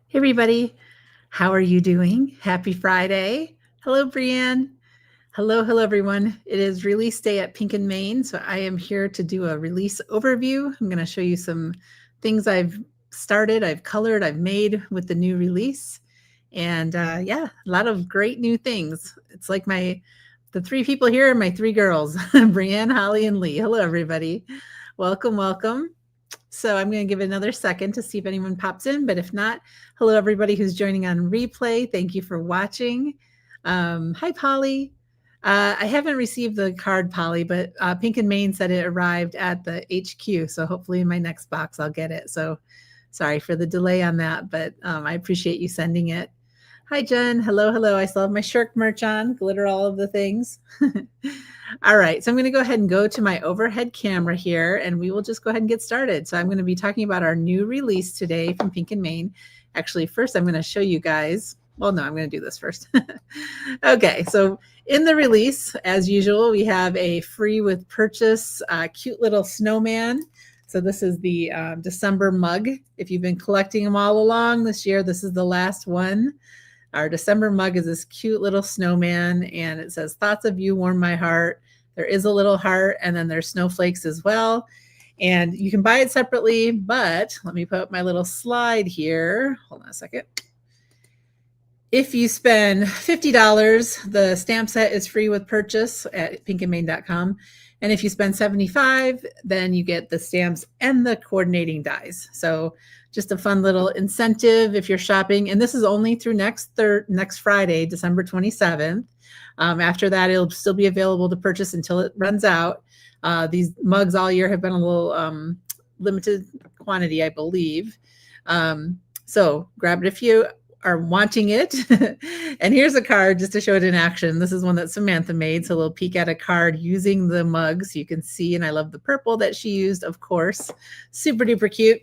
Hey everybody, how are you doing? Happy Friday. Hello, Brienne. Hello, everyone. It is release day at Pink and Main, so I am here to do a release overview. I'm going to show you some things I've started, I've colored, I've made with the new release. And yeah, a lot of great new things. It's like the three people here are my three girls, Brienne, Holly, and Lee. Hello, everybody. Welcome. So I'm going to give it another second to see if anyone pops in. But if not, hello, everybody who's joining on replay. Thank you for watching. Hi, Polly. I haven't received the card, Polly, but Pink and Main said it arrived at the HQ. So hopefully in my next box, I'll get it. So sorry for the delay on that, but I appreciate you sending it. Hi, Jen. Hello. I still have my Shirk merch on, glitter all of the things. All right, so I'm going to go ahead and go to my overhead camera here, and we will just go ahead and get started. So I'm going to be talking about our new release today from Pink and Main. Actually, first I'm going to show you guys. Well, no, I'm going to do this first. Okay, so in the release, as usual, we have a free with purchase cute little snowman. So this is the December mug. If you've been collecting them all along this year, this is the last one. Our December mug is this cute little snowman, and it says, "Thoughts of you warm my heart." There is a little heart, and then there's snowflakes as well. And you can buy it separately, but let me put up my little slide here. Hold on a second. If you spend $50, the stamp set is free with purchase at pinkandmain.com. And if you spend $75, then you get the stamps and the coordinating dies. So just a fun little incentive if you're shopping. And this is only through next Friday, December 27th. After that, it'll still be available to purchase until it runs out. These mugs all year have been a little limited quantity, I believe. So grab it if you are wanting it. And here's a card just to show it in action. This is one that Samantha made. So we'll peek at a card using the mug so you can see. And I love the purple that she used, of course. Super duper cute.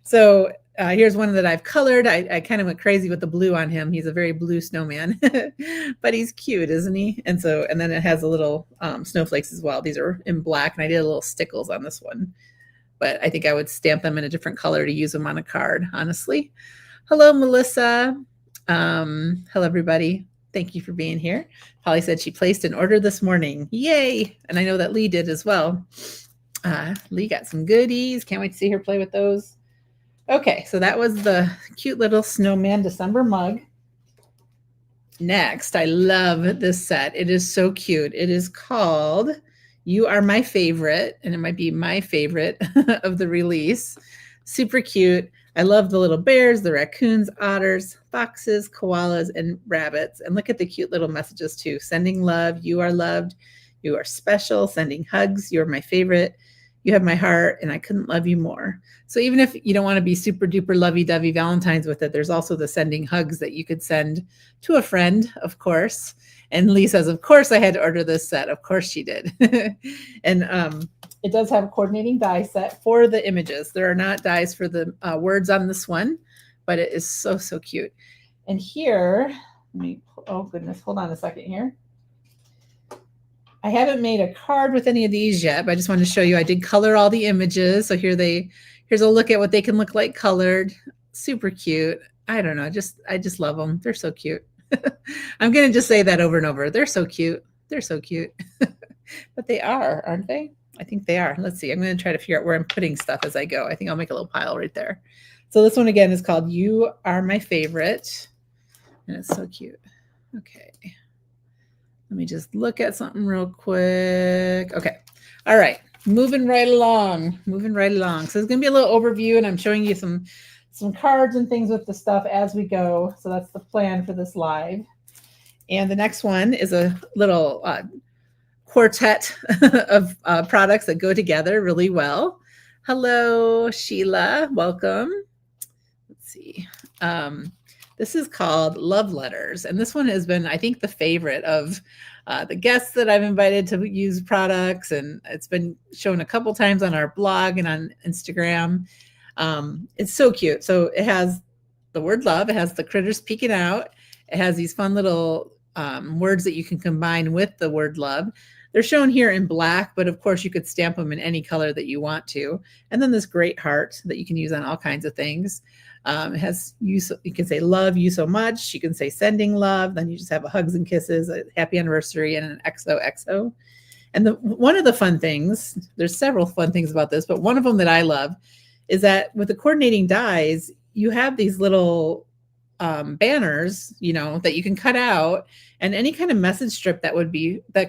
So here's one that I've colored. I kind of went crazy with the blue on him. He's a very blue snowman, but he's cute, isn't he? And then it has a little snowflakes as well. These are in black, and I did a little stickles on this one. But I think I would stamp them in a different color to use them on a card, honestly. Hello, Melissa. Hello, everybody. Thank you for being here. Polly said she placed an order this morning. Yay! And I know that Lee did as well. Lee got some goodies. Can't wait to see her play with those. Okay, so that was the cute little snowman December mug. Next, I love this set. It is so cute. It is called You Are My Favorite, and it might be my favorite of the release. Super cute. I love the little bears, the raccoons, otters, foxes, koalas, and rabbits. And look at the cute little messages too. Sending love, you are loved, you are special, sending hugs, you're my favorite, you have my heart, and I couldn't love you more. So even if you don't want to be super duper lovey-dovey Valentine's with it, there's also the sending hugs that you could send to a friend, of course. And Lee says, of course I had to order this set. Of course she did. And it does have a coordinating die set for the images. There are not dies for the words on this one, but it is so, so cute. And here, oh goodness, hold on a second here. I haven't made a card with any of these yet, but I just wanted to show you I did color all the images. So here's a look at what they can look like colored. Super cute. I don't know, I just love them. They're so cute. I'm going to just say that over and over. They're so cute. They're so cute. But they are, aren't they? I think they are. Let's see. I'm going to try to figure out where I'm putting stuff as I go. I think I'll make a little pile right there. So this one again is called You Are My Favorite. And it's so cute. Okay. Let me just look at something real quick. Okay. All right. Moving right along. So there's going to be a little overview, and I'm showing you some cards and things with the stuff as we go. So that's the plan for this live. And the next one is a little quartet of products that go together really well. Hello, Sheila. Welcome. Let's see. This is called Love Letters. And this one has been, I think, the favorite of the guests that I've invited to use products. And it's been shown a couple times on our blog and on Instagram. It's so cute. So it has the word love. It has the critters peeking out. It has these fun little words that you can combine with the word love. They're shown here in black, but of course you could stamp them in any color that you want to. And then this great heart that you can use on all kinds of things. It has you can say love you so much. You can say sending love. Then you just have a hugs and kisses, a happy anniversary, and an XOXO. And one of the fun things, there's several fun things about this, but one of them that I love is that with the coordinating dies, you have these little banners, that you can cut out, and any kind of message strip that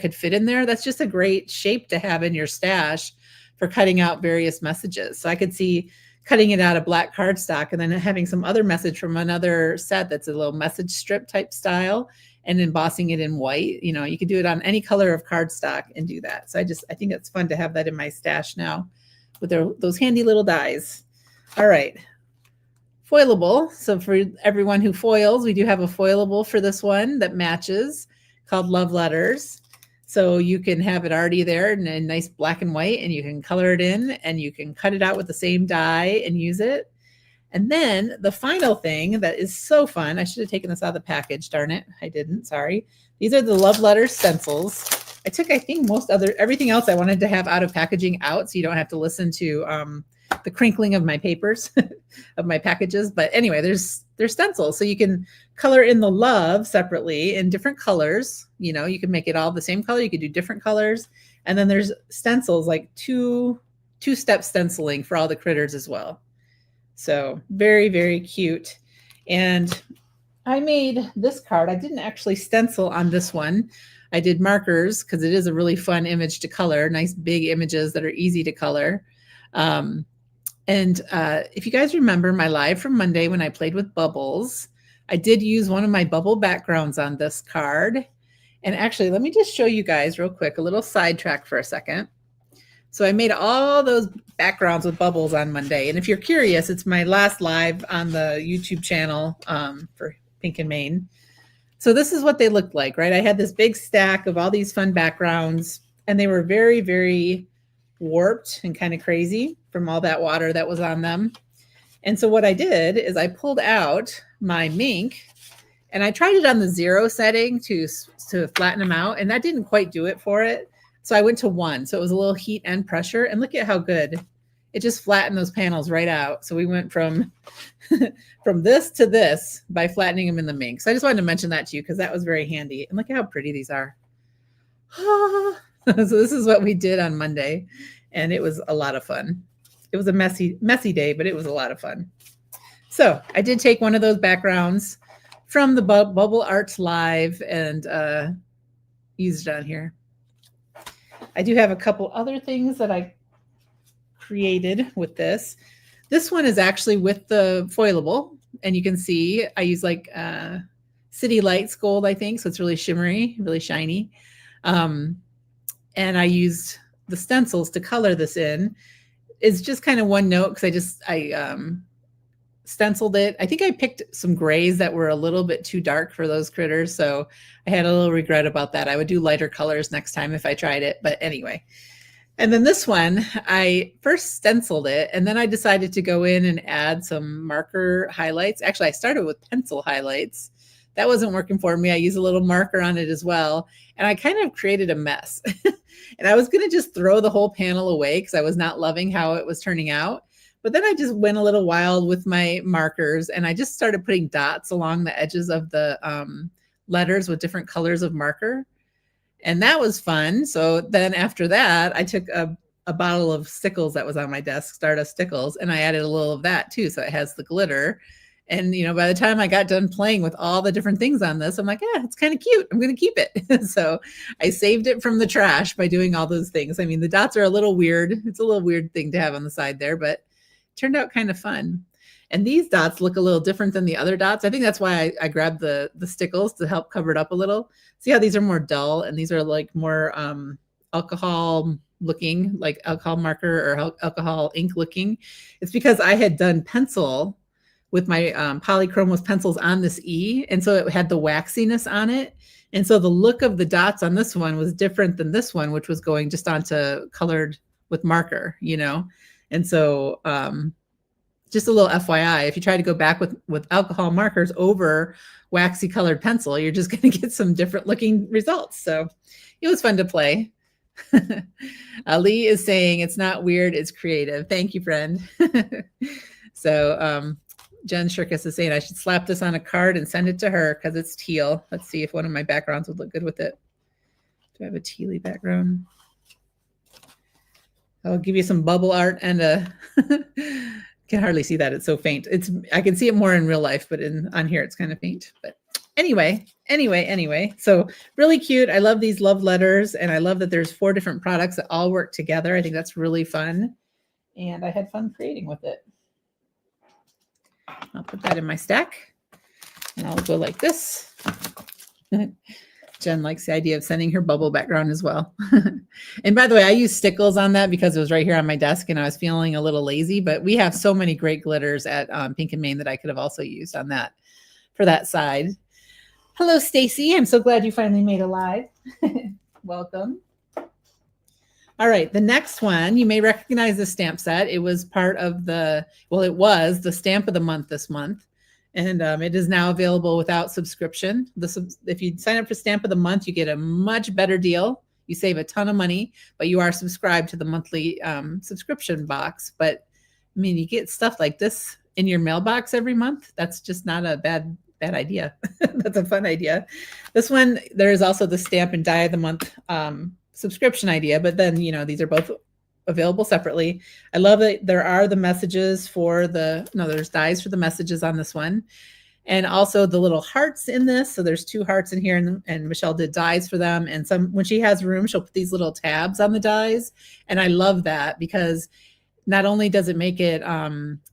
could fit in there. That's just a great shape to have in your stash for cutting out various messages. So I could see cutting it out of black cardstock and then having some other message from another set that's a little message strip type style and embossing it in white. You could do it on any color of cardstock and do that. So I think it's fun to have that in my stash now with those handy little dies. All right. Foilable. So for everyone who foils, we do have a foilable for this one that matches called Love Letters. So you can have it already there in a nice black and white, and you can color it in and you can cut it out with the same die and use it. And then the final thing that is so fun, I should have taken this out of the package, darn it. I didn't, sorry. These are the Love Letters stencils. I took, I think, everything else I wanted to have out of packaging out so you don't have to listen to the crinkling of my papers, of my packages. But anyway, there's stencils. So you can color in the love separately in different colors. You can make it all the same color. You could do different colors. And then there's stencils, like two-step stenciling for all the critters as well. So very, very cute. And I made this card. I didn't actually stencil on this one. I did markers because it is a really fun image to color, nice big images that are easy to color. If you guys remember my live from Monday when I played with bubbles, I did use one of my bubble backgrounds on this card. And actually, let me just show you guys real quick, a little sidetrack for a second. So I made all those backgrounds with bubbles on Monday. And if you're curious, it's my last live on the YouTube channel for Pink and Maine. So this is what they looked like, right? I had this big stack of all these fun backgrounds, and they were very, very warped and kind of crazy from all that water that was on them. And so what I did is I pulled out my Mink and I tried it on the 0 setting to flatten them out, and that didn't quite do it for it. So I went to 1. So it was a little heat and pressure, and look at how good it just flattened those panels right out. So we went from this to this by flattening them in the Mink. So I just wanted to mention that to you because that was very handy. And look at how pretty these are. So this is what we did on Monday, and it was a lot of fun. It was a messy day, but it was a lot of fun. So I did take one of those backgrounds from the Bubble Arts Live and used it on here. I do have a couple other things that I created with this. This one is actually with the foilable, and you can see I use like City Lights Gold, I think, so it's really shimmery, really shiny. And I used the stencils to color this in. It's just kind of one note because I stenciled it. I think I picked some grays that were a little bit too dark for those critters, so I had a little regret about that. I would do lighter colors next time if I tried it, but anyway. And then this one, I first stenciled it, and then I decided to go in and add some marker highlights. Actually, I started with pencil highlights. That wasn't working for me. I used a little marker on it as well, and I kind of created a mess. And I was going to just throw the whole panel away because I was not loving how it was turning out. But then I just went a little wild with my markers, and I just started putting dots along the edges of the letters with different colors of marker. And that was fun. So then after that, I took a bottle of stickles that was on my desk, Stardust Stickles, and I added a little of that too. So it has the glitter. And, by the time I got done playing with all the different things on this, I'm like, yeah, it's kind of cute. I'm going to keep it. So I saved it from the trash by doing all those things. I mean, the dots are a little weird. It's a little weird thing to have on the side there, but it turned out kind of fun. And these dots look a little different than the other dots. I think that's why I grabbed the stickles to help cover it up a little. See how these are more dull, and these are like more alcohol looking, like alcohol marker or alcohol ink looking. It's because I had done pencil with my polychromos pencils on this E, and so it had the waxiness on it. And so the look of the dots on this one was different than this one, which was going just onto colored with marker, And so just a little FYI, if you try to go back with alcohol markers over waxy colored pencil, you're just going to get some different looking results. So it was fun to play. Ali is saying it's not weird, it's creative. Thank you, friend. So Jen Shirkus is saying I should slap this on a card and send it to her because it's teal. Let's see if one of my backgrounds would look good with it. Do I have a tealy background? I'll give you some bubble art and a can hardly see that. It's so faint. I can see it more in real life, but on here it's kind of faint. But anyway. So really cute. I love these love letters, and I love that there's 4 different products that all work together. I think that's really fun, and I had fun creating with it. I'll put that in my stack, and I'll go like this. Jen likes the idea of sending her bubble background as well. And by the way, I use stickles on that because it was right here on my desk and I was feeling a little lazy, but we have so many great glitters at Pink and Main that I could have also used on that for that side. Hello, Stacy. I'm so glad you finally made a live. Welcome. All right, the next one, you may recognize the stamp set. It was part of it was the stamp of the month this month. And it is now available without subscription. If you sign up for Stamp of the Month, you get a much better deal. You save a ton of money, but you are subscribed to the monthly subscription box. But I mean, you get stuff like this in your mailbox every month. That's just not a bad idea. That's a fun idea. This one, there is also the Stamp and Die of the Month subscription idea, but then, these are both available separately. I love that there are the messages there's dies for the messages on this one. And also the little hearts in this. So there's 2 hearts in here, and Michelle did dies for them. And when she has room, she'll put these little tabs on the dies. And I love that because not only does it make it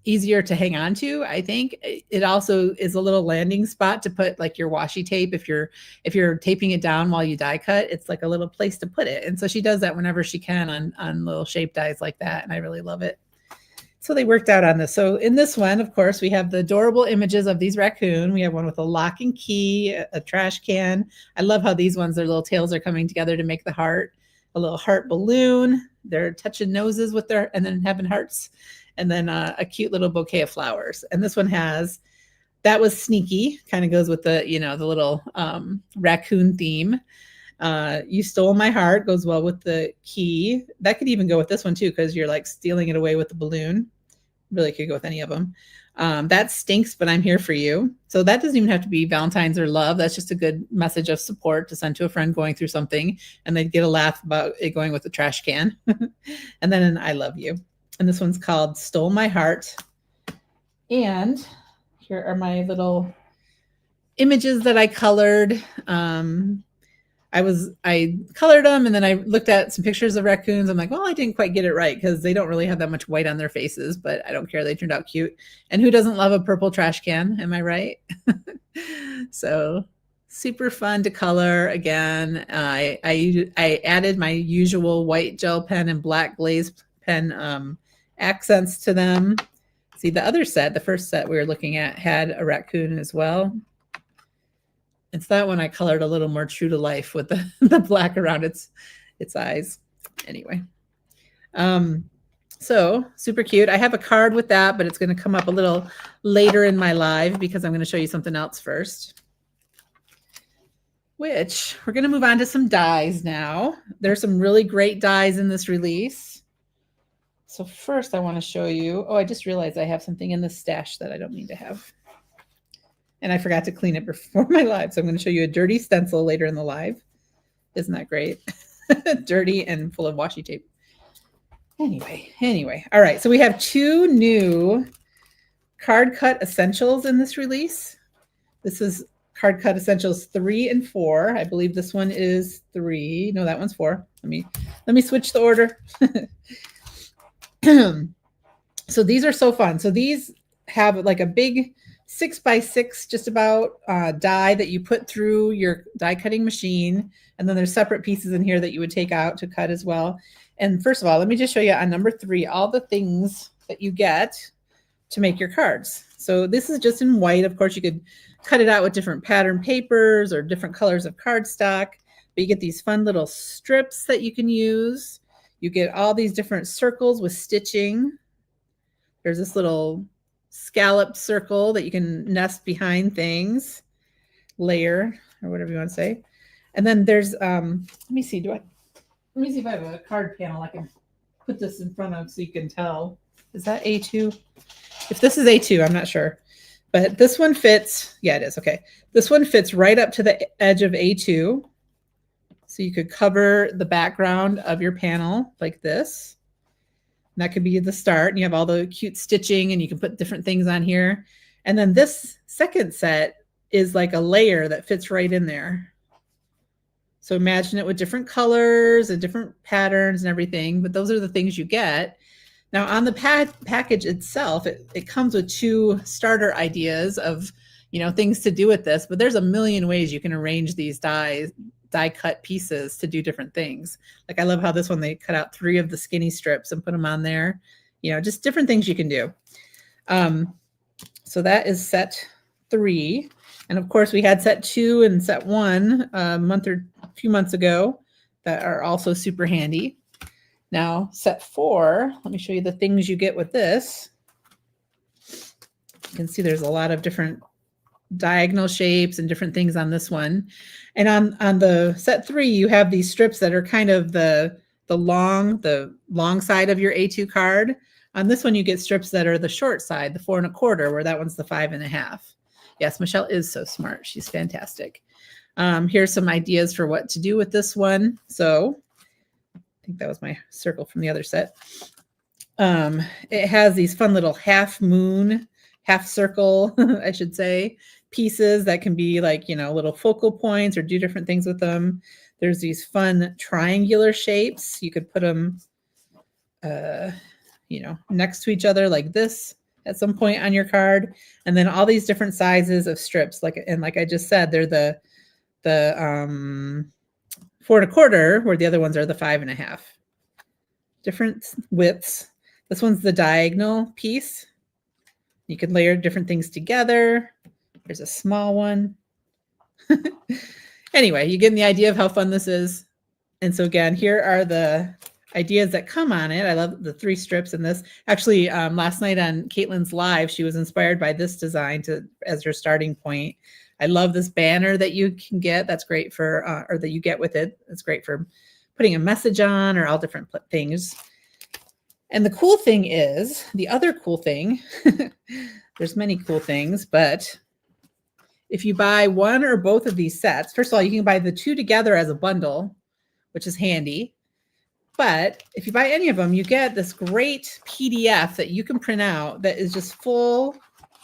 easier to hang on to, I think it also is a little landing spot to put like your washi tape. If you're taping it down while you die cut, it's like a little place to put it. And so she does that whenever she can on little shape dies like that. And I really love it. So they worked out on this. So in this one, of course, we have the adorable images of these raccoon. We have one with a lock and key, a trash can. I love how these ones, their little tails are coming together to make the heart. A little heart balloon. They're touching noses and then having hearts, and then a cute little bouquet of flowers. And this one that was sneaky, kind of goes with the little raccoon theme. You stole my heart goes well with the key. That could even go with this one too, because you're like stealing it away with the balloon. Really could go with any of them. That stinks, but I'm here for you. So that doesn't even have to be Valentine's or love. That's just a good message of support to send to a friend going through something, and they'd get a laugh about it going with the trash can. And then an I love you. And this one's called Stole My Heart. And here are my little images that I colored. I colored them, and then I looked at some pictures of raccoons. I'm like, well, I didn't quite get it right because they don't really have that much white on their faces, but I don't care. They turned out cute. And who doesn't love a purple trash can? Am I right? So super fun to color. Again, I added my usual white gel pen and black glaze pen accents to them. See, the other set, the first set we were looking at, had a raccoon as well. It's that one I colored a little more true to life with the black around its eyes. Anyway, so super cute. I have a card with that, but it's going to come up a little later in my live because I'm going to show you something else first. Which we're going to move on to some dies now. There's some really great dies in this release. So first I want to show you, I just realized I have something in the stash that I don't need to have. And I forgot to clean it before my live. So I'm going to show you a dirty stencil later in the live. Isn't that great? Dirty and full of washi tape. Anyway. All right. So we have 2 new Card Cut Essentials in this release. This is Card Cut Essentials 3 and 4. I believe this one is 3. No, that one's 4. Let me switch the order. So these are so fun. So these have like a big 6x6 just about die that you put through your die cutting machine. And then there's separate pieces in here that you would take out to cut as well. And first of all, let me just show you on number 3, all the things that you get to make your cards. So this is just in white. Of course, you could cut it out with different pattern papers or different colors of cardstock, but you get these fun little strips that you can use. You get all these different circles with stitching. There's this little scalloped circle that you can nest behind things, layer, or whatever you want to say. And then there's, let me see, Let me see if I have a card panel I can put this in front of so you can tell. Is that A2? If this is A2, I'm not sure. But this one fits. Yeah, it is. Okay. This one fits right up to the edge of A2. So you could cover the background of your panel like this. And that could be the start. And you have all the cute stitching and you can put different things on here. And then this second set is like a layer that fits right in there. So imagine it with different colors and different patterns and everything, but those are the things you get. Now on the package itself, it comes with 2 starter ideas of, things to do with this, but there's a million ways you can arrange these die cut pieces to do different things. Like I love how this one, they cut out 3 of the skinny strips and put them on there, just different things you can do. So that is set 3. And of course we had set 2 and set 1 a few months ago that are also super handy. Now set 4, let me show you the things you get with this. You can see there's a lot of different diagonal shapes and different things on this one. And on the set 3, you have these strips that are kind of the long side of your A2 card. On this one, you get strips that are the short side, the 4 1/4, where that one's the 5 1/2. Yes, Michelle is so smart. She's fantastic. Here's some ideas for what to do with this one. So I think that was my circle from the other set. It has these fun little half moon, half circle, I should say, pieces that can be like, little focal points or do different things with them. There's these fun triangular shapes. You could put them, next to each other like this at some point on your card. And then all these different sizes of strips. Like I just said, they're the 4 1/4, where the other ones are the 5 1/2. Different widths. This one's the diagonal piece. You can layer different things together. There's a small one. Anyway, you get the idea of how fun this is. And so again, here are the ideas that come on it. I love the 3 strips in this. Actually, last night on Caitlin's live, she was inspired by this design as her starting point. I love this banner that you can get. That's great for, or that you get with it. It's great for putting a message on or all different things. And the cool thing is, the other cool thing, there's many cool things, but if you buy one or both of these sets, first of all, you can buy the 2 together as a bundle, which is handy. But if you buy any of them, you get this great PDF that you can print out that is just full.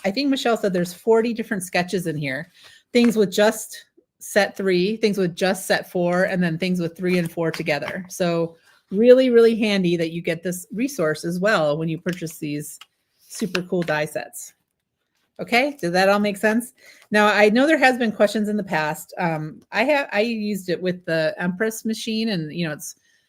I think Michelle said there's 40 different sketches in here. Things with just set 3, things with just set 4, and then things with 3 and 4 together. So really, really handy that you get this resource as well when you purchase these super cool die sets. Okay, does that all make sense? Now, I know there has been questions in the past. I used it with the Empress machine, and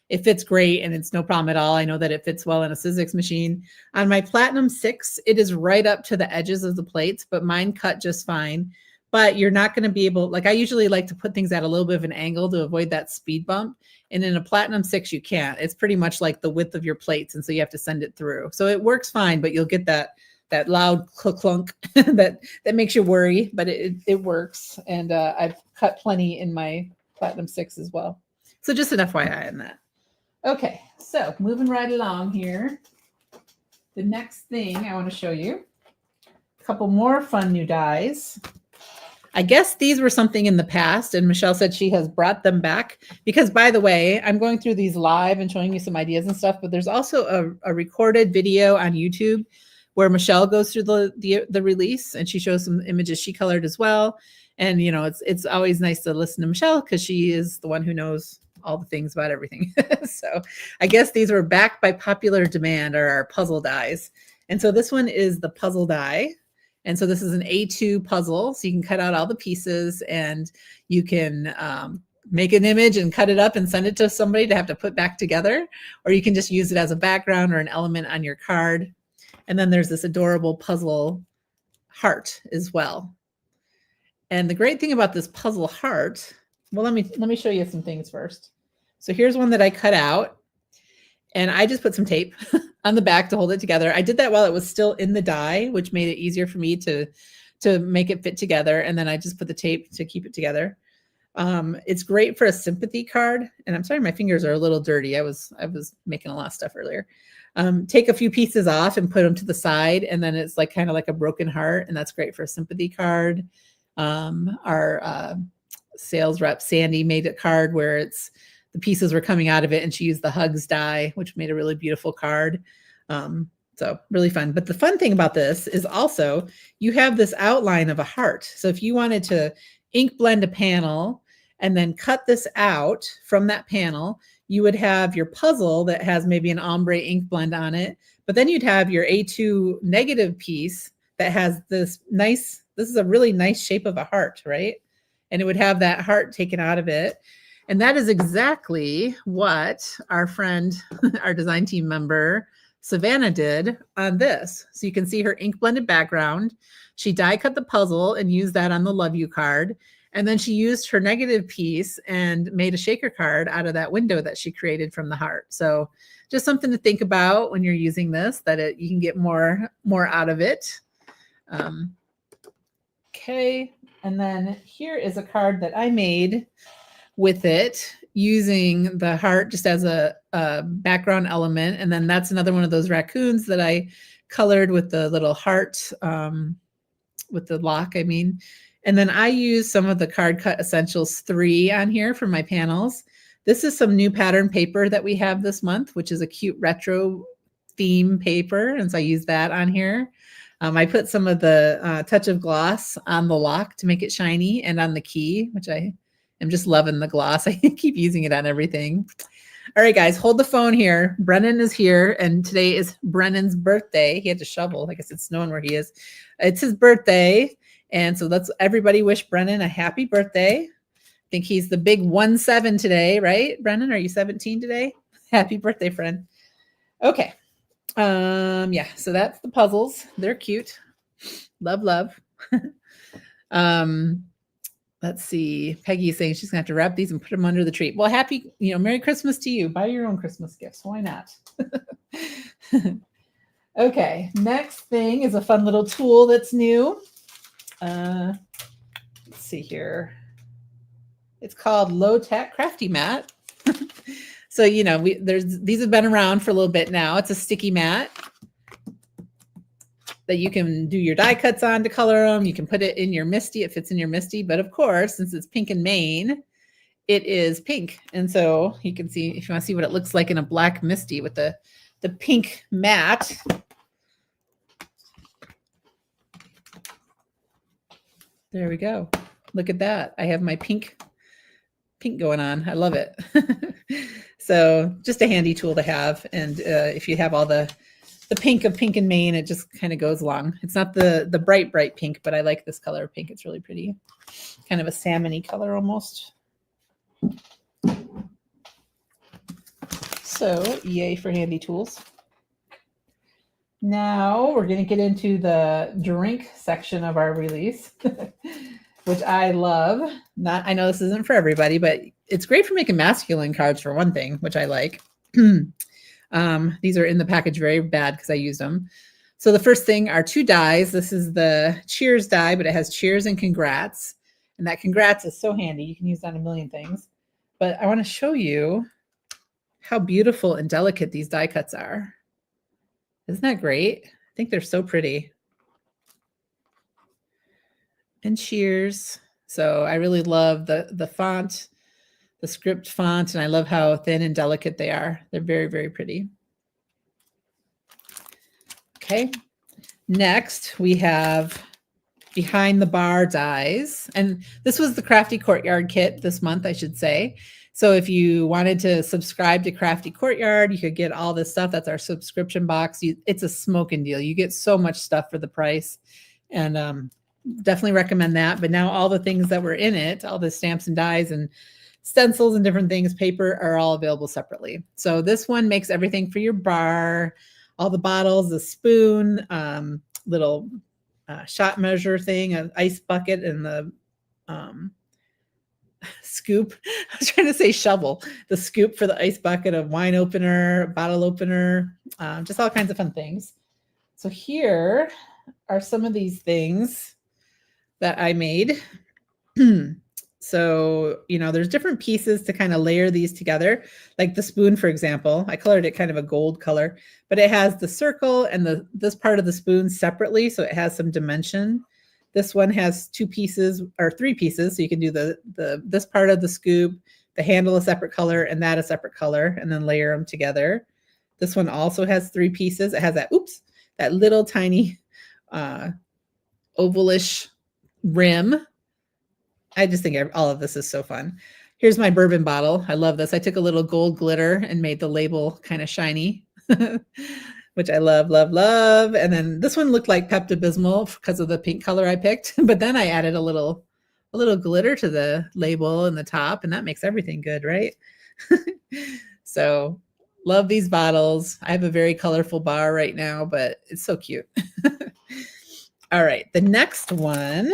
it fits great and it's no problem at all. I know that it fits well in a Sizzix machine. On my Platinum 6, it is right up to the edges of the plates, but mine cut just fine. But you're not going to be able, like I usually like to put things at a little bit of an angle to avoid that speed bump. And in a Platinum 6, you can't. It's pretty much like the width of your plates. And so you have to send it through. So it works fine, but you'll get that loud clunk that makes you worry, but it works. And I've cut plenty in my Platinum 6 as well. So just an FYI on that. Okay, so moving right along here. The next thing I want to show you, a couple more fun new dies. I guess these were something in the past, and Michelle said she has brought them back because, by the way, I'm going through these live and showing you some ideas and stuff, but there's also a recorded video on YouTube where Michelle goes through the release and she shows some images she colored as well. And, it's always nice to listen to Michelle because she is the one who knows all the things about everything. So I guess these were back by popular demand, or our puzzle dies. And so this one is the puzzle die. And so this is an A2 puzzle. So you can cut out all the pieces and you can make an image and cut it up and send it to somebody to have to put back together, or you can just use it as a background or an element on your card. And then there's this adorable puzzle heart as well. And the great thing about this puzzle heart, well, let me show you some things first. So here's one that I cut out, and I just put some tape on the back to hold it together. I did that while it was still in the die, which made it easier for me to make it fit together. And then I just put the tape to keep it together. It's great for a sympathy card. And I'm sorry, my fingers are a little dirty. I was making a lot of stuff earlier. Take a few pieces off and put them to the side, and then it's like kind of like a broken heart, and that's great for a sympathy card. Our sales rep Sandy made a card where it's the pieces were coming out of it, and she used the hugs die, which made a really beautiful card. So really fun. But the fun thing about this is also you have this outline of a heart. So if you wanted to ink blend a panel and then cut this out from that panel, you would have your puzzle that has maybe an ombre ink blend on it, but then you'd have your A2 negative piece that has this is a really nice shape of a heart, right? And it would have that heart taken out of it. And that is exactly what our friend, our design team member, Savannah did on this. So you can see her ink blended background. She die cut the puzzle and used that on the Love You card. And then she used her negative piece and made a shaker card out of that window that she created from the heart. So just something to think about when you're using this, that you can get more out of it. Okay. And then here is a card that I made with it using the heart just as a background element. And then that's another one of those raccoons that I colored with the little heart, with the lock, I mean. And then I use some of the Card Cut Essentials 3 on here for my panels. This is some new pattern paper that we have this month, which is a cute retro theme paper. And so I use that on here. I put some of the touch of gloss on the lock to make it shiny, and on the key, which I am just loving the gloss. I keep using it on everything. All right, guys, hold the phone here. Brennan is here, and today is Brennan's birthday. He had to shovel. I guess it's snowing where he is. It's his birthday, and so let's everybody wish Brennan a happy birthday. I think he's the big 17 today, right? Brennan, are you 17 today? Happy birthday, friend. Okay. Yeah, so that's the puzzles. They're cute. Love. Let's see. Peggy is saying she's gonna have to wrap these and put them under the tree. Well, happy, Merry Christmas to you. Buy your own Christmas gifts. Why not? Okay, next thing is a fun little tool that's new. Let's see here. It's called Low Tech Crafty Mat. So, these have been around for a little bit now. It's a sticky mat that you can do your die cuts on to color them. You can put it in your Misty. It fits in your Misty. But of course, since it's pink and Maine, it is pink. And so you can see, if you want to see what it looks like in a black Misty with the pink mat. There we go. Look at that. I have my pink going on. I love it. So just a handy tool to have. And if you have all the pink of Pink and Maine, it just kind of goes along. It's not the bright pink, but I like this color of pink. It's really pretty. Kind of a salmon-y color almost. So yay for handy tools. Now we're going to get into the drink section of our release, which I love. I know this isn't for everybody, but it's great for making masculine cards for one thing, which I like. These are in the package very bad because I used them. So the first thing are 2 dies. This is the cheers die, but it has cheers and congrats. And that congrats is so handy. You can use that on a million things. But I want to show you how beautiful and delicate these die cuts are. Isn't that great? I think they're so pretty. And cheers. So I really love the font, the script font, and I love how thin and delicate they are. They're very, very pretty. Okay. Next, we have Behind the Bar dies. And this was the Crafty Courtyard kit this month, I should say. So if you wanted to subscribe to Crafty Courtyard, you could get all this stuff. That's our subscription box. It's a smoking deal. You get so much stuff for the price. And definitely recommend that. But now all the things that were in it, all the stamps and dies and stencils and different things, paper, are all available separately. So this one makes everything for your bar, all the bottles, the spoon, little shot measure thing, an ice bucket, and the scoop. I was trying to say shovel. The scoop for the ice bucket, a wine opener, bottle opener, just all kinds of fun things. So here are some of these things that I made. So, there's different pieces to kind of layer these together. Like the spoon, for example, I colored it kind of a gold color, but it has the circle and this part of the spoon separately, so it has some dimension. This one has 2 pieces or 3 pieces, so you can do this part of the scoop, the handle a separate color, and that a separate color, and then layer them together. This one also has 3 pieces. It has that little tiny ovalish rim. I just think all of this is so fun. Here's my bourbon bottle. I love this. I took a little gold glitter and made the label kind of shiny, which I love, love, love. And then this one looked like Pepto-Bismol because of the pink color I picked. But then I added a little glitter to the label and the top, and that makes everything good, right? So love these bottles. I have a very colorful bar right now, but it's so cute. All right, the next one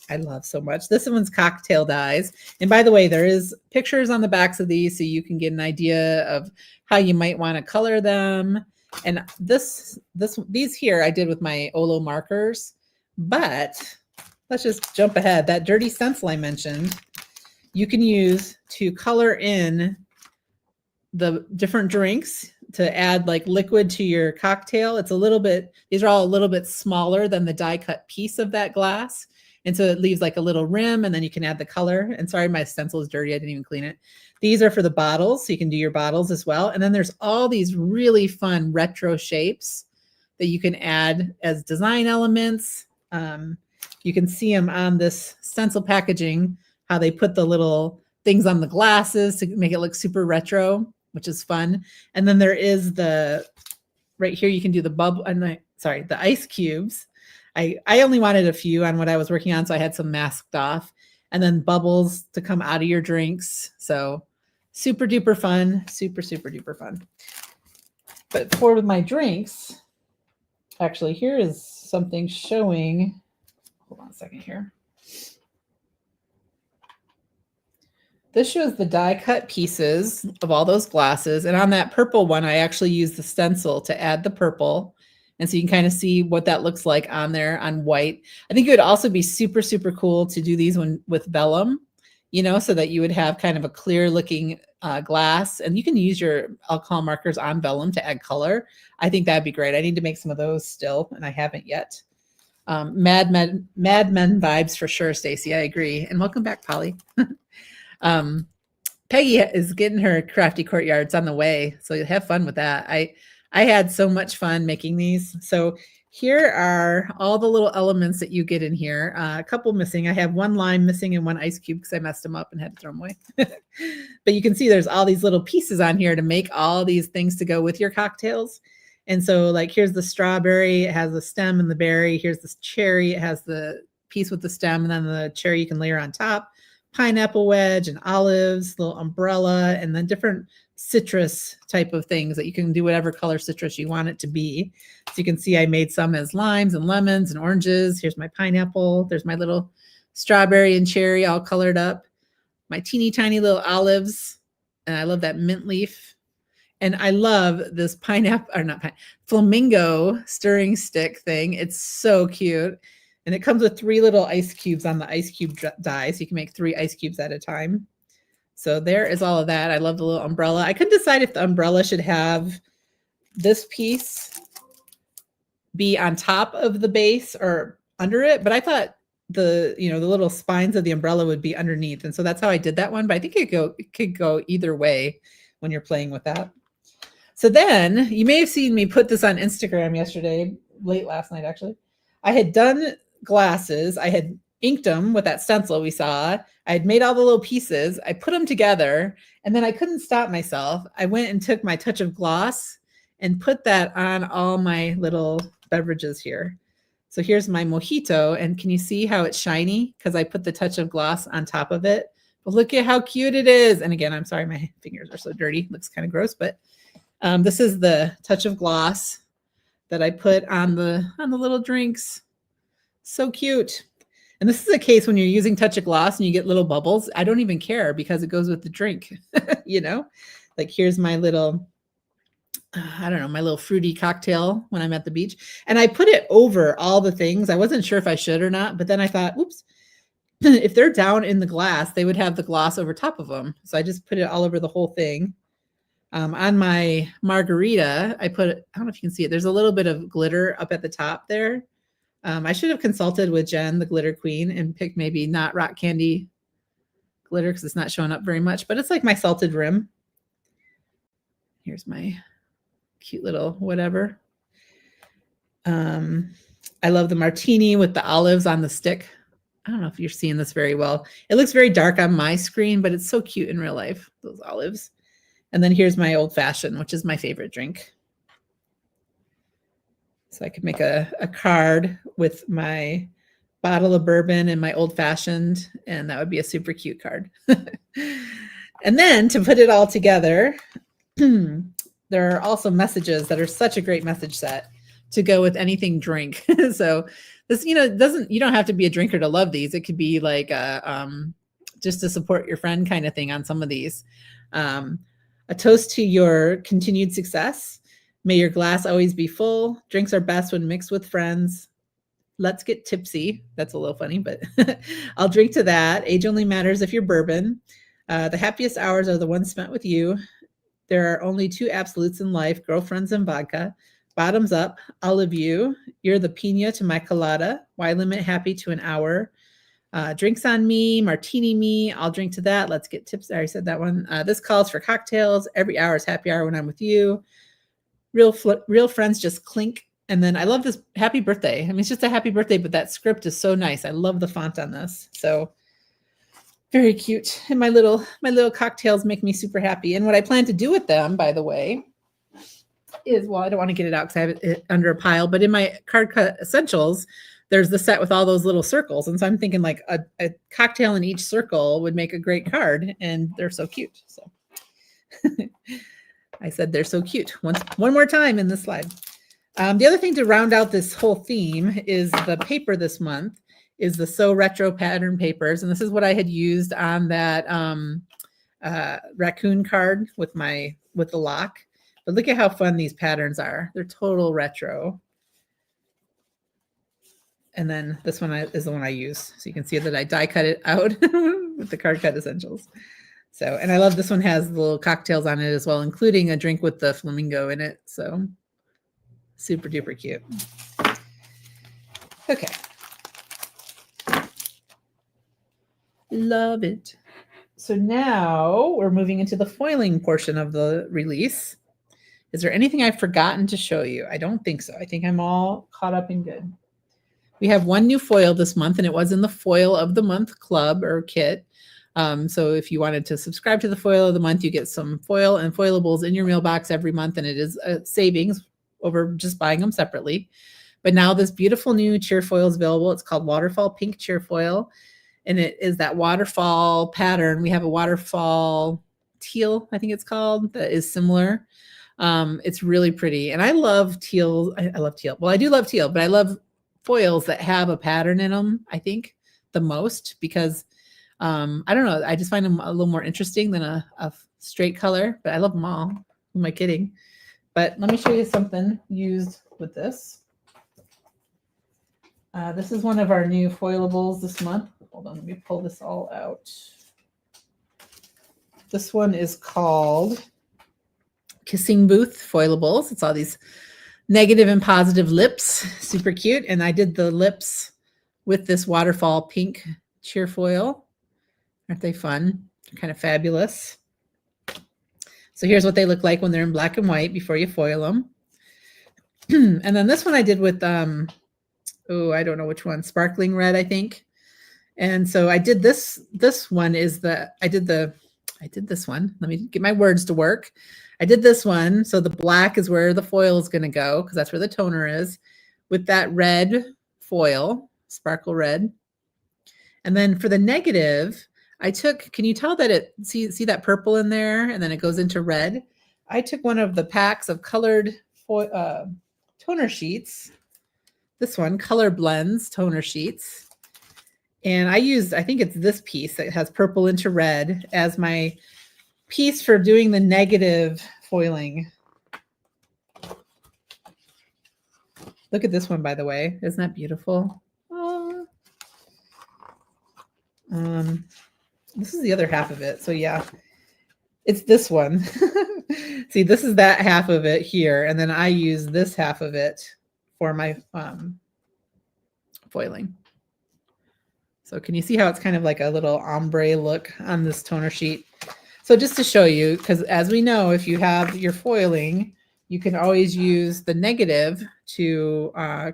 I love so much. This one's cocktail dyes. And by the way, there is pictures on the backs of these so you can get an idea of how you might want to color them. And these here I did with my Olo markers, but let's just jump ahead. That dirty stencil I mentioned, you can use to color in the different drinks to add like liquid to your cocktail. These are all a little bit smaller than the die cut piece of that glass. And so it leaves like a little rim, and then you can add the color. And sorry, my stencil is dirty. I didn't even clean it. These are for the bottles, so you can do your bottles as well. And then there's all these really fun retro shapes that you can add as design elements. You can see them on this stencil packaging, how they put the little things on the glasses to make it look super retro, which is fun. And then there is right here, you can do the ice cubes. I only wanted a few on what I was working on, so I had some masked off, and then bubbles to come out of your drinks. So super duper fun, super, super duper fun. But for my drinks, actually, here is something showing. Hold on a second here. This shows the die cut pieces of all those glasses. And on that purple one, I actually used the stencil to add the purple. And so you can kind of see what that looks like on there on white. I think it would also be super, super cool to do these with vellum, so that you would have kind of a clear looking glass. And you can use your alcohol markers on vellum to add color. I think that'd be great. I need to make some of those still, and I haven't yet. Mad Men vibes for sure, Stacy. I agree. And welcome back, Polly. Peggy is getting her crafty courtyards on the way, so have fun with that. I had so much fun making these. So here are all the little elements that you get in here. A couple missing. I have one lime missing and one ice cube because I messed them up and had to throw them away. But you can see there's all these little pieces on here to make all these things to go with your cocktails. And so like here's the strawberry. It has the stem and the berry. Here's the cherry. It has the piece with the stem, and then the cherry you can layer on top. Pineapple wedge and olives, little umbrella, and then different citrus type of things that you can do whatever color citrus you want it to be. So you can see I made some as limes and lemons and oranges. Here's my pineapple. There's my little strawberry and cherry all colored up. My teeny tiny little olives. And I love that mint leaf. And I love this flamingo stirring stick thing. It's so cute. And it comes with 3 little ice cubes on the ice cube die. So you can make 3 ice cubes at a time. So there is all of that. I love the little umbrella. I couldn't decide if the umbrella should have this piece be on top of the base or under it, but I thought the little spines of the umbrella would be underneath. And so that's how I did that one. But I think it could go either way when you're playing with that. So then you may have seen me put this on Instagram yesterday, late last night, actually. I had done glasses. I had inked them with that stencil we saw. I had made all the little pieces. I put them together, and then I couldn't stop myself. I went and took my touch of gloss and put that on all my little beverages here. So here's my mojito, and can you see how it's shiny? Because I put the touch of gloss on top of it. But look at how cute it is. And again, I'm sorry, my fingers are so dirty. It looks kind of gross, but this is the touch of gloss that I put on the little drinks. So cute. And this is a case when you're using touch of gloss and you get little bubbles. I don't even care because it goes with the drink, Like here's my little, my little fruity cocktail when I'm at the beach. And I put it over all the things. I wasn't sure if I should or not, but then I thought, oops, if they're down in the glass, they would have the gloss over top of them. So I just put it all over the whole thing. On my margarita, I don't know if you can see it. There's a little bit of glitter up at the top there. I should have consulted with Jen, the glitter queen, and picked maybe not rock candy glitter because it's not showing up very much, but it's like my salted rim. Here's my cute little whatever. I love the martini with the olives on the stick. I don't know if you're seeing this very well. It looks very dark on my screen, but it's so cute in real life, those olives. And then here's my old fashioned, which is my favorite drink. So I could make a card with my bottle of bourbon and my old fashioned, and that would be a super cute card. And then to put it all together, there are also messages that are such a great message set to go with anything drink. So this, you don't have to be a drinker to love these. It could be like just to support your friend kind of thing on some of these. A toast to your continued success. May your glass always be full. Drinks are best when mixed with friends. Let's get tipsy. That's a little funny, but I'll drink to that. Age only matters if you're bourbon. The happiest hours are the ones spent with you. There are only two absolutes in life, girlfriends and vodka. Bottoms up, all of you. You're the pina to my colada. Why limit happy to an hour? Drinks on me, martini me. I'll drink to that. Let's get tipsy. I already said that one. This calls for cocktails. Every hour is happy hour when I'm with you. Real friends just clink. And then I love this happy birthday. I mean, it's just a happy birthday, but that script is so nice. I love the font on this. So very cute. And my little cocktails make me super happy. And what I plan to do with them, by the way, is, well, I don't want to get it out because I have it under a pile, but in my card cut essentials, there's the set with all those little circles. And so I'm thinking like a cocktail in each circle would make a great card, and they're so cute. So I said they're so cute. One more time in this slide. The other thing to round out this whole theme is the paper this month is the So Retro pattern papers. And this is what I had used on that raccoon card with the lock. But look at how fun these patterns are. They're total retro. And then this one is the one I use. So you can see that I die cut it out with the card cut essentials. So, and I love this one has little cocktails on it as well, including a drink with the flamingo in it. So super duper cute. Okay. Love it. So now we're moving into the foiling portion of the release. Is there anything I've forgotten to show you? I don't think so. I think I'm all caught up and good. We have one new foil this month, and it was in the Foil of the Month club or kit. So if you wanted to subscribe to the Foil of the Month, you get some foil and foilables in your mailbox every month, and it is a savings over just buying them separately. But now this beautiful new cheer foil is available. It's called Waterfall Pink Cheer Foil, and it is that waterfall pattern. We have a waterfall teal, I think it's called, that is similar. It's really pretty, and I love teal. I love teal. Well, I do love teal, but I love foils that have a pattern in them, I think, the most, because I don't know, I just find them a little more interesting than a straight color, but I love them all. Who am I kidding? But let me show you something used with this. This is one of our new foilables this month. Hold on, let me pull this all out. This one is called Kissing Booth Foilables. It's all these negative and positive lips. Super cute. And I did the lips with this waterfall pink cheer foil. Aren't they fun? They're kind of fabulous. So here's what they look like when they're in black and white before you foil them. And then this one I did with, I don't know which one, sparkling red, I think. And so I did this one is I did this one. Let me get my words to work. I did this one. So the black is where the foil is going to go, because that's where the toner is, with that red foil, sparkle red. And then for the negative, I took, can you tell that it, see that purple in there? And then it goes into red. I took one of the packs of colored toner sheets. This one, Color Blends toner sheets. And I think it's this piece that has purple into red as my piece for doing the negative foiling. Look at this one, by the way. Isn't that beautiful? Oh. This is the other half of it. So yeah, it's this one. See, this is that half of it here. And then I use this half of it for my foiling. So can you see how it's kind of like a little ombre look on this toner sheet? So just to show you, because as we know, if you have your foiling, you can always use the negative to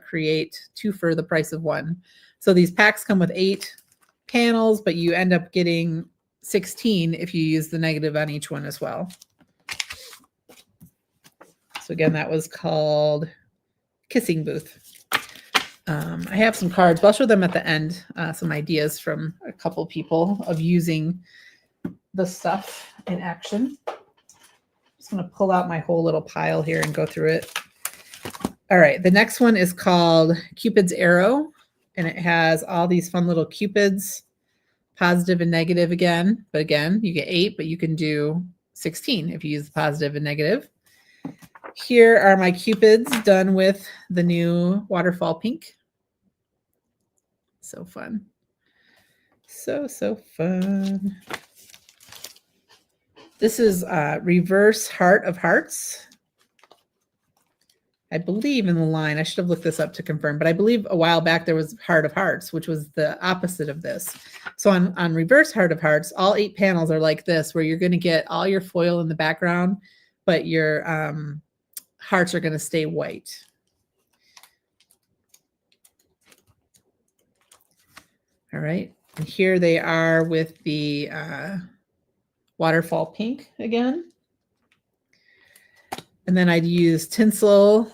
create 2 for the price of 1. So these packs come with 8 panels, but you end up getting 16 if you use the negative on each one as well. So again, that was called Kissing Booth. I have some cards, but I'll show them at the end, some ideas from a couple people of using the stuff in action. I'm just going to pull out my whole little pile here and go through it. All right, the next one is called Cupid's Arrow, and it has all these fun little cupids, positive and negative again. But again, you get 8, but you can do 16 if you use the positive and negative. Here are my cupids done with the new waterfall pink. So fun. So fun. This is Reverse Heart of Hearts. I believe in the line, I should have looked this up to confirm, but I believe a while back there was Heart of Hearts, which was the opposite of this. So on Reverse Heart of Hearts, all 8 panels are like this, where you're going to get all your foil in the background, but your hearts are going to stay white. All right, and here they are with the waterfall pink again. And then I'd use tinsel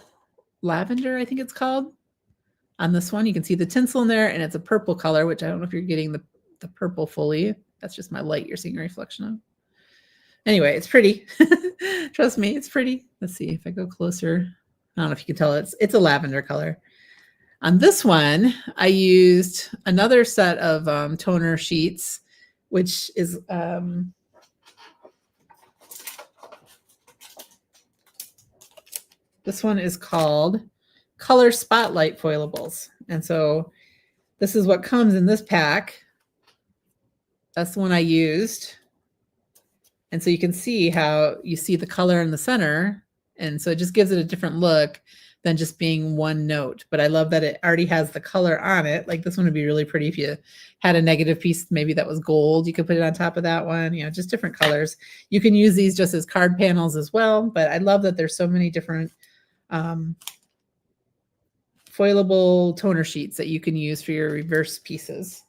lavender, I think it's called. On this one, you can see the tinsel in there, and it's a purple color, which I don't know if you're getting the purple fully. That's just my light you're seeing a reflection of. Anyway, it's pretty. Trust me, it's pretty. Let's see if I go closer. I don't know if you can tell it's a lavender color. On this one, I used another set of toner sheets, which is this one is called Color Spotlight Foilables. And so this is what comes in this pack. That's the one I used. And so you can see how you see the color in the center. And so it just gives it a different look than just being one note. But I love that it already has the color on it. Like this one would be really pretty if you had a negative piece, maybe that was gold. You could put it on top of that one, you know, just different colors. You can use these just as card panels as well. But I love that there's so many different foilable toner sheets that you can use for your reverse pieces.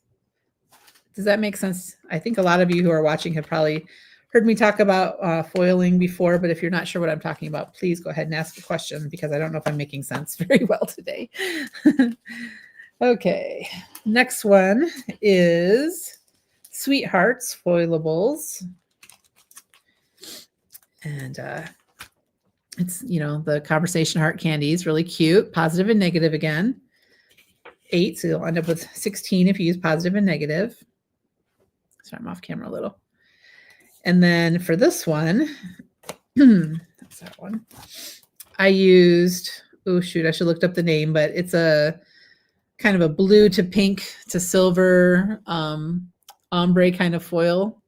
Does that make sense? I think a lot of you who are watching have probably heard me talk about foiling before, but if you're not sure what I'm talking about, please go ahead and ask a question because I don't know if I'm making sense very well today. Okay, next one is Sweethearts Foilables. And it's, you know, the conversation heart candy is really cute, positive and negative again. 8, so you'll end up with 16 if you use positive and negative. Sorry, I'm off camera a little. And then for this one, that's that one. I used, oh shoot, I should have looked up the name, but it's a kind of a blue to pink to silver ombre kind of foil.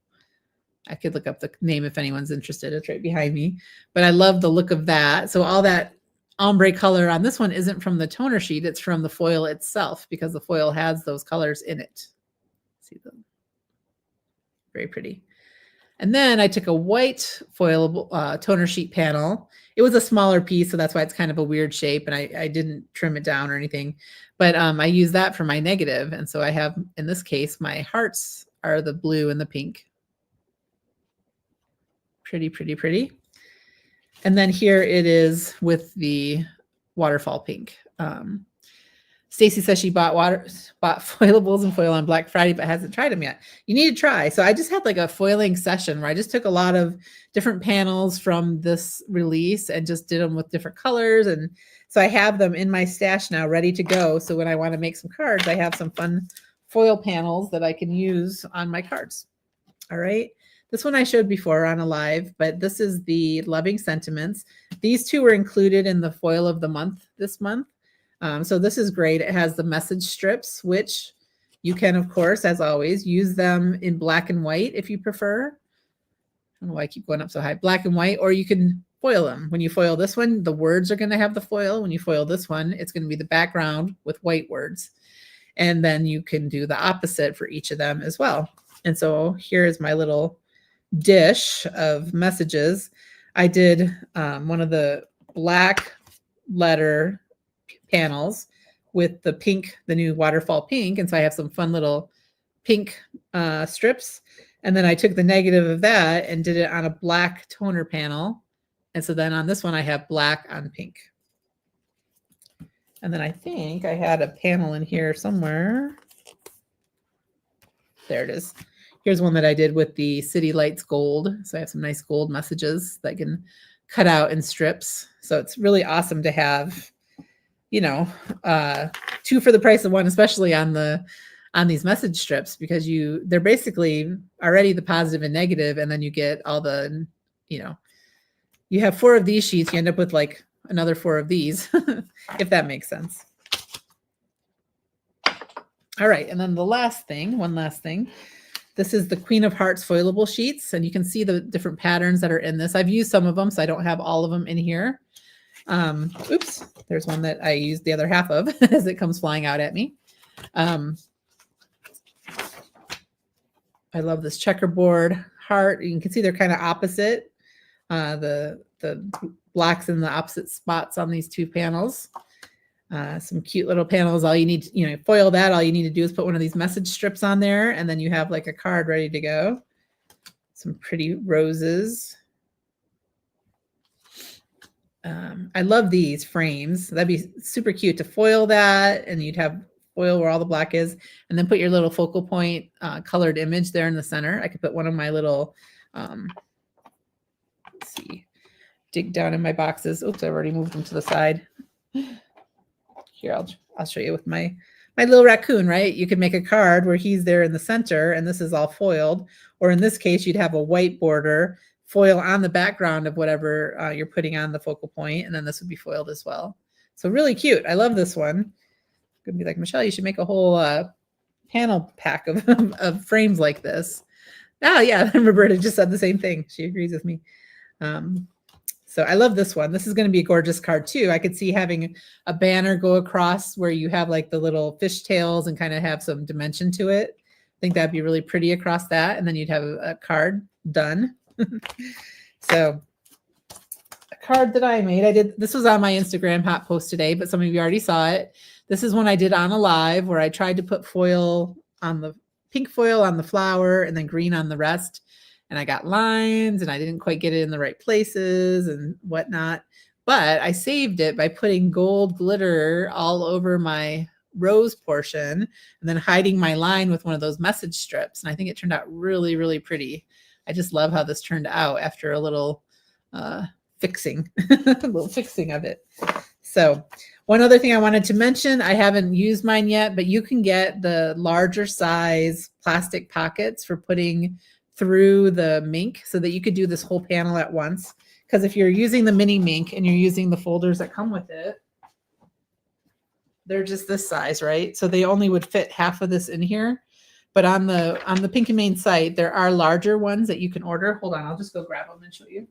I could look up the name if anyone's interested. It's right behind me. But I love the look of that. So all that ombre color on this one isn't from the toner sheet. It's from the foil itself because the foil has those colors in it. See them? Very pretty. And then I took a white foil toner sheet panel. It was a smaller piece, so that's why it's kind of a weird shape, and I didn't trim it down or anything. But I use that for my negative, and so I have, in this case, my hearts are the blue and the pink. Pretty, pretty, pretty. And then here it is with the waterfall pink. Stacy says she bought foilables and foil on Black Friday, but hasn't tried them yet. You need to try. So I just had like a foiling session where I just took a lot of different panels from this release and just did them with different colors. And so I have them in my stash now ready to go. So when I want to make some cards, I have some fun foil panels that I can use on my cards. All right. This one I showed before on a live, but this is the Loving Sentiments. These two were included in the foil of the month this month. So this is great. It has the message strips, which You can, of course, as always, use them in black and white if you prefer. I don't know why I keep going up so high. Black and white, or you can foil them. When you foil this one, the words are going to have the foil. When you foil this one, it's going to be the background with white words. And then you can do the opposite for each of them as well. And so here is my little dish of messages. I did one of the black letter panels with the pink, the new waterfall pink. And so I have some fun little pink strips. And then I took the negative of that and did it on a black toner panel. And so then on this one, I have black on pink. And then I think I had a panel in here somewhere. There it is. Here's one that I did with the City Lights Gold. So I have some nice gold messages that I can cut out in strips. So it's really awesome to have, you know, two for the price of one, especially on these message strips, because they're basically already the positive and negative, and then you get all the, you know, you have 4 of these sheets, you end up with like another 4 of these, if that makes sense. All right, and then one last thing. This is the Queen of Hearts foilable sheets, and you can see the different patterns that are in this. I've used some of them, so I don't have all of them in here. Oops, there's one that I used the other half of as it comes flying out at me. I love this checkerboard heart. You can see they're kind of opposite. The blacks in the opposite spots on these 2 panels. Some cute little panels. All you need, foil that. All you need to do is put one of these message strips on there, and then you have like a card ready to go. Some pretty roses. I love these frames. That'd be super cute to foil that, and you'd have foil where all the black is, and then put your little focal point colored image there in the center. I could put one of my little, let's see, dig down in my boxes. Oops, I've already moved them to the side. Here, I'll show you with my little raccoon, right? You could make a card where he's there in the center, and this is all foiled. Or in this case, you'd have a white border, foil on the background of whatever you're putting on the focal point, and then this would be foiled as well. So really cute. I love this one. Could be like, Michelle, you should make a whole panel pack of frames like this. Oh yeah, Roberta just said the same thing. She agrees with me. So I love this one. This is going to be a gorgeous card too. I could see having a banner go across where you have like the little fish tails and kind of have some dimension to it. I think that'd be really pretty across that. And then you'd have a card done. So a card that I made, this was on my Instagram hot post today, but some of you already saw it. This is one I did on a live where I tried to put foil on the pink foil on the flower and then green on the rest. And I got lines and I didn't quite get it in the right places and whatnot. But I saved it by putting gold glitter all over my rose portion and then hiding my line with one of those message strips. And I think it turned out really, really pretty. I just love how this turned out after a little fixing, a little fixing of it. So one other thing I wanted to mention, I haven't used mine yet, but you can get the larger size plastic pockets for putting through the Mink so that you could do this whole panel at once. Because if you're using the mini Mink and you're using the folders that come with it, they're just this size, right? So they only would fit half of this in here. But on the Pink and Main site, there are larger ones that you can order. Hold on, I'll just go grab them and show you.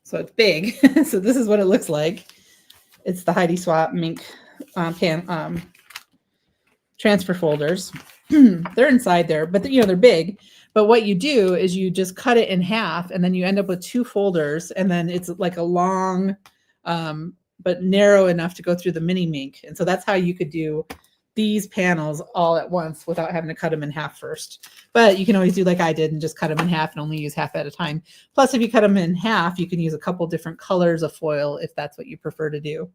So it's big. So this is what it looks like. It's the Heidi Swap Mink transfer folders. They're inside there, but they're big. But what you do is you just cut it in half, and then you end up with 2 folders, and then it's like a long, but narrow enough to go through the mini Mink. And so that's how you could do these panels all at once without having to cut them in half first. But you can always do like I did and just cut them in half and only use half at a time. Plus, if you cut them in half, you can use a couple different colors of foil if that's what you prefer to do.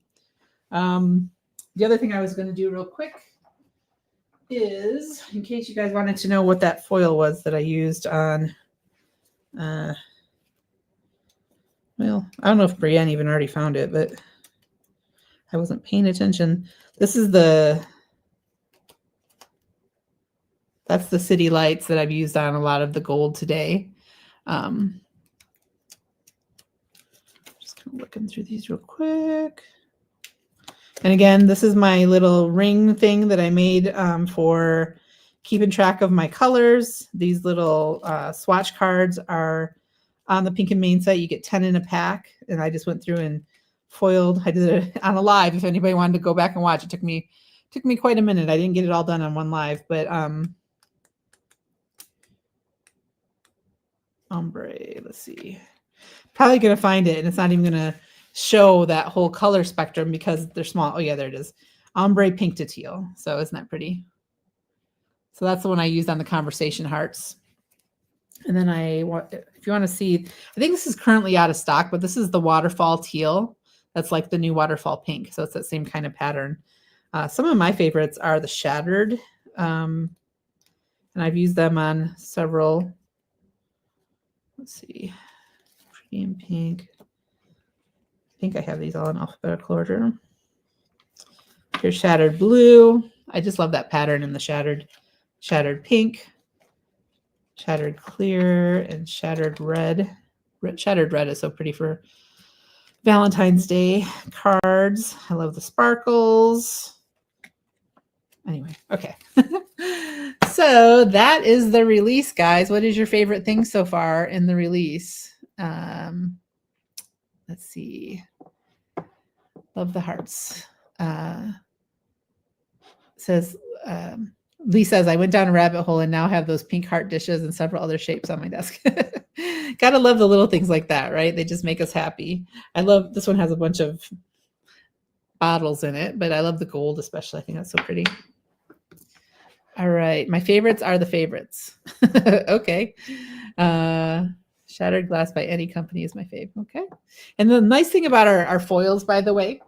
The other thing I was going to do real quick is, in case you guys wanted to know what that foil was that I used on, well, I don't know if Brienne even already found it, but I wasn't paying attention. This is the That's the city lights that I've used on a lot of the gold today. Just kind of looking through these real quick. And again, this is my little ring thing that I made for keeping track of my colors. These little swatch cards are on the Pink and Main site. You get 10 in a pack. And I just went through and foiled. I did it on a live. If anybody wanted to go back and watch, it took me quite a minute. I didn't get it all done on one live, but ombre, let's see. Probably going to find it, and it's not even going to show that whole color spectrum because they're small. Oh yeah, there it is. Ombre pink to teal. So isn't that pretty? So that's the one I used on the conversation hearts. And then if you want to see, I think this is currently out of stock, but this is the waterfall teal. That's like the new waterfall pink. So it's that same kind of pattern. Some of my favorites are the shattered. And I've used them on several. Let's see. Pretty in pink. I think I have these all in alphabetical order. Here's shattered blue. I just love that pattern in the shattered pink, shattered clear, and shattered red. Shattered red is so pretty for Valentine's Day cards. I love the sparkles. Anyway, okay. So that is the release, guys. What is your favorite thing so far in the release? Let's see. Love the hearts. Says Lee says, I went down a rabbit hole and now have those pink heart dishes and several other shapes on my desk. Gotta love the little things like that, right? They just make us happy. I love this one has a bunch of bottles in it, but I love the gold especially. I think that's so pretty. All right. My favorites are the favorites. Okay. Shattered glass by any company is my fave. Okay. And the nice thing about our foils, by the way,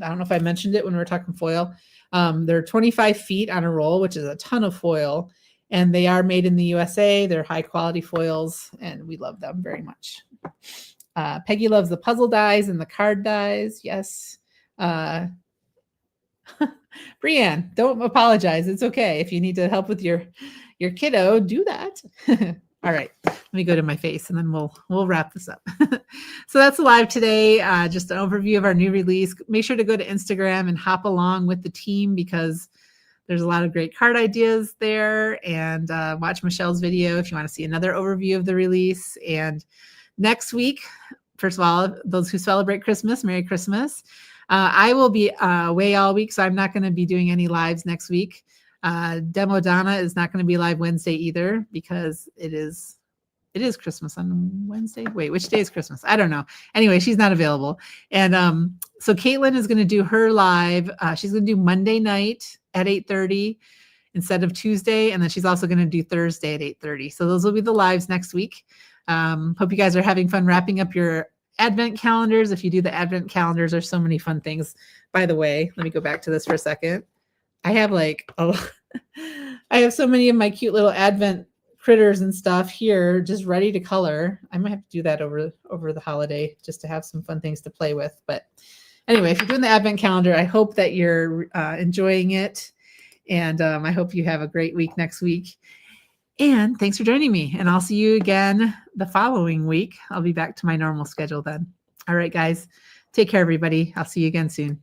I don't know if I mentioned it when we were talking foil. They're 25 feet on a roll, which is a ton of foil. And they are made in the USA. They're high quality foils, and we love them very much. Peggy loves the puzzle dies and the card dies. Yes. Brianne, don't apologize. It's okay. If you need to help with your kiddo, do that. All right, let me go to my face and then we'll wrap this up. So that's live today. Just an overview of our new release. Make sure to go to Instagram and hop along with the team because there's a lot of great card ideas there. And watch Michelle's video if you want to see another overview of the release. And next week, first of all, those who celebrate Christmas, Merry Christmas. I will be away all week, so I'm not going to be doing any lives next week. Demo Donna is not going to be live Wednesday either because it is Christmas on Wednesday. Wait, which day is Christmas? I don't know. Anyway, she's not available. And so Caitlin is going to do her live. She's going to do Monday night at 8:30 instead of Tuesday. And then she's also going to do Thursday at 8:30. So those will be the lives next week. Hope you guys are having fun wrapping up your Advent calendars. If you do the Advent calendars, there's so many fun things. By the way, let me go back to this for a second. I have I have so many of my cute little Advent critters and stuff here just ready to color. I might have to do that over the holiday just to have some fun things to play with. But anyway, if you're doing the Advent calendar, I hope that you're enjoying it. And I hope you have a great week next week. And thanks for joining me. And I'll see you again the following week. I'll be back to my normal schedule then. All right, guys. Take care, everybody. I'll see you again soon.